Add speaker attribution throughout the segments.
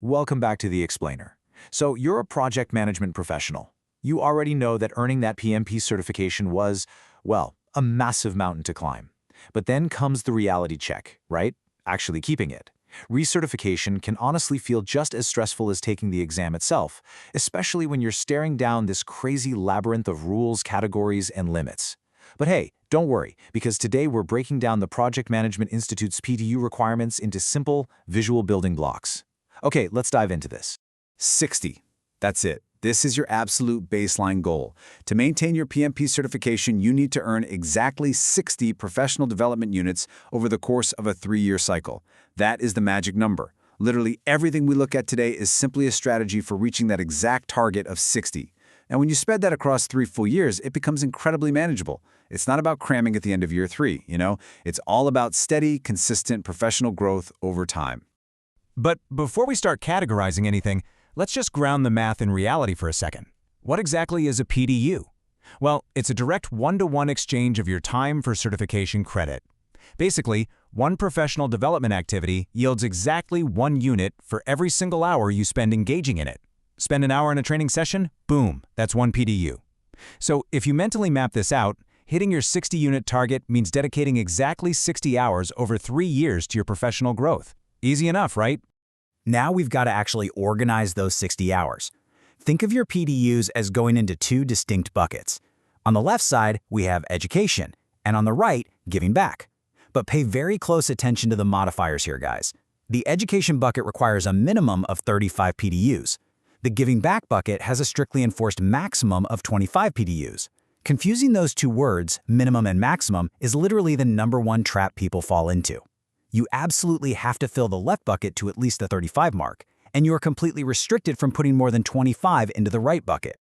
Speaker 1: Welcome back to The Explainer. So you're a project management professional. You already know that earning that PMP certification was, well, a massive mountain to climb. But then comes the reality check, right? Actually keeping it. Recertification can honestly feel just as stressful as taking the exam itself, especially when you're staring down this crazy labyrinth of rules, categories, and limits. But hey, don't worry, because today we're breaking down the Project Management Institute's PDU requirements into simple, visual building blocks. Okay, let's dive into this.
Speaker 2: 60. That's it. This is your absolute baseline goal. To maintain your PMP certification, you need to earn exactly 60 professional development units over the course of a 3-year cycle. That is the magic number. Literally everything we look at today is simply a strategy for reaching that exact target of 60. And when you spread that across 3 full years, it becomes incredibly manageable. It's not about cramming at the end of year 3, It's all about steady, consistent professional growth over time.
Speaker 3: But before we start categorizing anything, let's just ground the math in reality for a second. What exactly is a PDU? Well, it's a direct one-to-one exchange of your time for certification credit. Basically, one professional development activity yields exactly 1 unit for every single hour you spend engaging in it. Spend an hour in a training session? Boom, that's 1 PDU. So if you mentally map this out, hitting your 60-unit target means dedicating exactly 60 hours over 3 years to your professional growth. Easy enough, right?
Speaker 4: Now we've got to actually organize those 60 hours. Think of your PDUs as going into 2 distinct buckets. On the left side, we have education, and on the right, giving back. But pay very close attention to the modifiers here, guys. The education bucket requires a minimum of 35 PDUs. The giving back bucket has a strictly enforced maximum of 25 PDUs. Confusing those 2 words, minimum and maximum, is literally the #1 trap people fall into. You absolutely have to fill the left bucket to at least the 35 mark, and you are completely restricted from putting more than 25 into the right bucket.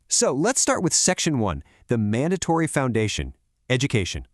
Speaker 5: So let's start with Section 1, the mandatory foundation, education.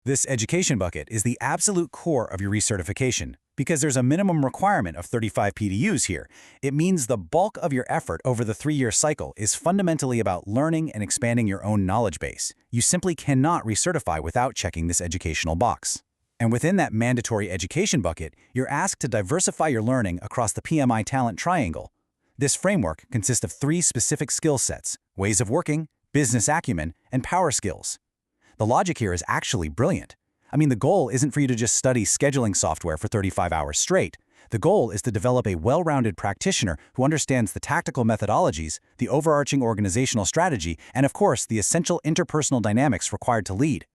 Speaker 4: This education bucket is the absolute core of your recertification. Because there's a minimum requirement of 35 PDUs here, it means the bulk of your effort over the 3-year cycle is fundamentally about learning and expanding your own knowledge base. You simply cannot recertify without checking this educational box. And within that mandatory education bucket, you're asked to diversify your learning across the PMI talent triangle. This framework consists of 3 specific skill sets: ways of working, business acumen, and power skills. The logic here is actually brilliant. I mean, the goal isn't for you to just study scheduling software for 35 hours straight. The goal is to develop a well-rounded practitioner who understands the tactical methodologies, the overarching organizational strategy, and of course, the essential interpersonal dynamics required to lead.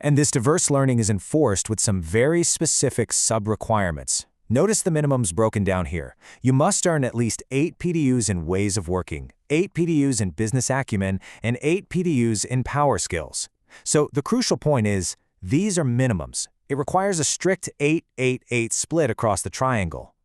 Speaker 1: And this diverse learning is enforced with some very specific sub-requirements. Notice the minimums broken down here. You must earn at least 8 PDUs in ways of working, 8 PDUs in business acumen, and 8 PDUs in power skills. So the crucial point is, these are minimums. It requires a strict 8-8-8 split across the triangle.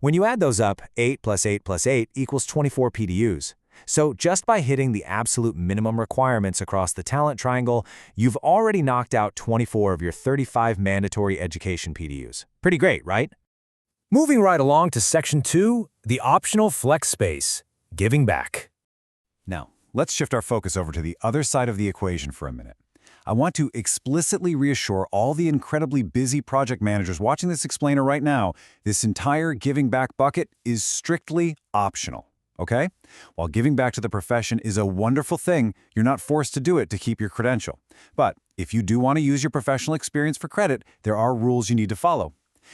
Speaker 1: When you add those up, 8 plus 8 plus 8 equals 24 PDUs. So just by hitting the absolute minimum requirements across the talent triangle, you've already knocked out 24 of your 35 mandatory education PDUs. Pretty great, right?
Speaker 3: Moving right along to Section 2, the optional flex space, giving back.
Speaker 2: Now, let's shift our focus over to the other side of the equation for a minute. I want to explicitly reassure all the incredibly busy project managers watching this explainer right now, this entire giving back bucket is strictly optional. Okay? While giving back to the profession is a wonderful thing, you're not forced to do it to keep your credential. But if you do want to use your professional experience for credit, there are rules you need to follow.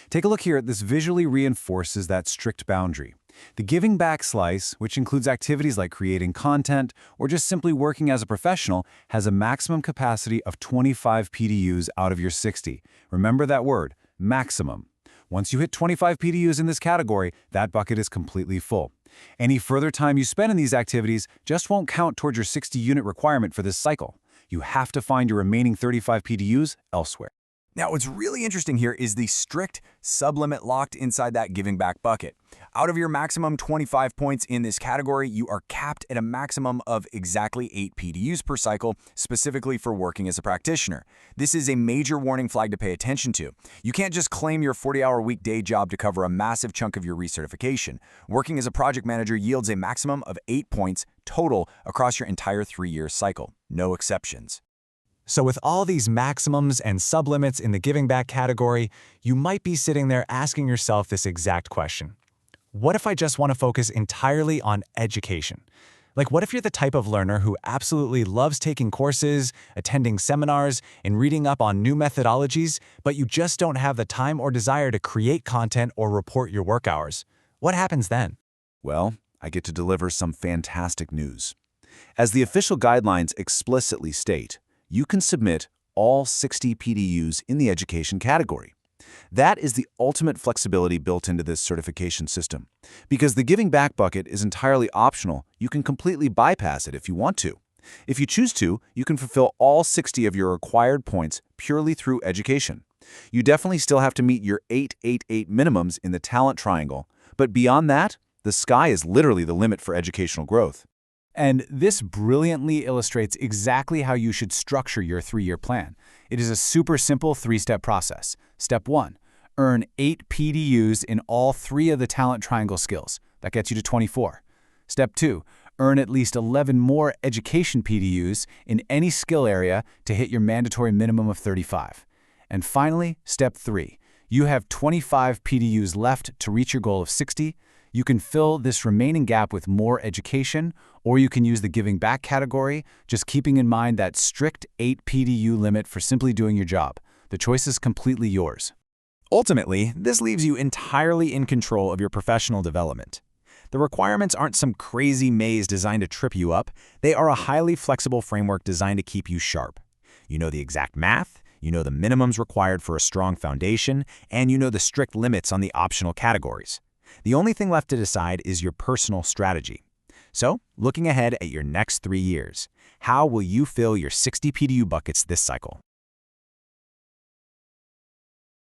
Speaker 2: Take a look here. This visually reinforces that strict boundary. The giving back slice, which includes activities like creating content or just simply working as a professional, has a maximum capacity of 25 PDUs out of your 60. Remember that word, maximum. Once you hit 25 PDUs in this category, that bucket is completely full. Any further time you spend in these activities just won't count towards your 60-unit requirement for this cycle. You have to find your remaining 35 PDUs elsewhere.
Speaker 3: Now, what's really interesting here is the strict sublimit locked inside that giving back bucket. Out of your maximum 25 points in this category, you are capped at a maximum of exactly 8 PDUs per cycle, specifically for working as a practitioner. This is a major warning flag to pay attention to. You can't just claim your 40-hour week day job to cover a massive chunk of your recertification. Working as a project manager yields a maximum of 8 points total across your entire 3-year cycle. No exceptions.
Speaker 1: So with all these maximums and sublimits in the giving back category, you might be sitting there asking yourself this exact question.
Speaker 3: what if I just want to focus entirely on education? Like, what if you're the type of learner who absolutely loves taking courses, attending seminars, and reading up on new methodologies, but you just don't have the time or desire to create content or report your work hours? What happens then?
Speaker 2: Well, I get to deliver some fantastic news. As the official guidelines explicitly state, you can submit all 60 PDUs in the education category. That is the ultimate flexibility built into this certification system. Because the giving back bucket is entirely optional, you can completely bypass it if you want to. If you choose to, you can fulfill all 60 of your required points purely through education. You definitely still have to meet your 888 minimums in the talent triangle, but beyond that, the sky is literally the limit for educational growth.
Speaker 4: And this brilliantly illustrates exactly how you should structure your 3-year plan. It is a super simple 3-step process. Step 1, earn 8 PDUs in all 3 of the talent triangle skills. That gets you to 24. Step 2, earn at least 11 more education PDUs in any skill area to hit your mandatory minimum of 35. And finally, step 3, you have 25 PDUs left to reach your goal of 60. You can fill this remaining gap with more education, or you can use the giving back category, just keeping in mind that strict 8 PDU limit for simply doing your job. The choice is completely yours.
Speaker 3: Ultimately, this leaves you entirely in control of your professional development. The requirements aren't some crazy maze designed to trip you up. They are a highly flexible framework designed to keep you sharp. You know the exact math, you know the minimums required for a strong foundation, and you know the strict limits on the optional categories. The only thing left to decide is your personal strategy. So, looking ahead at your next 3 years, how will you fill your 60 PDU buckets this cycle?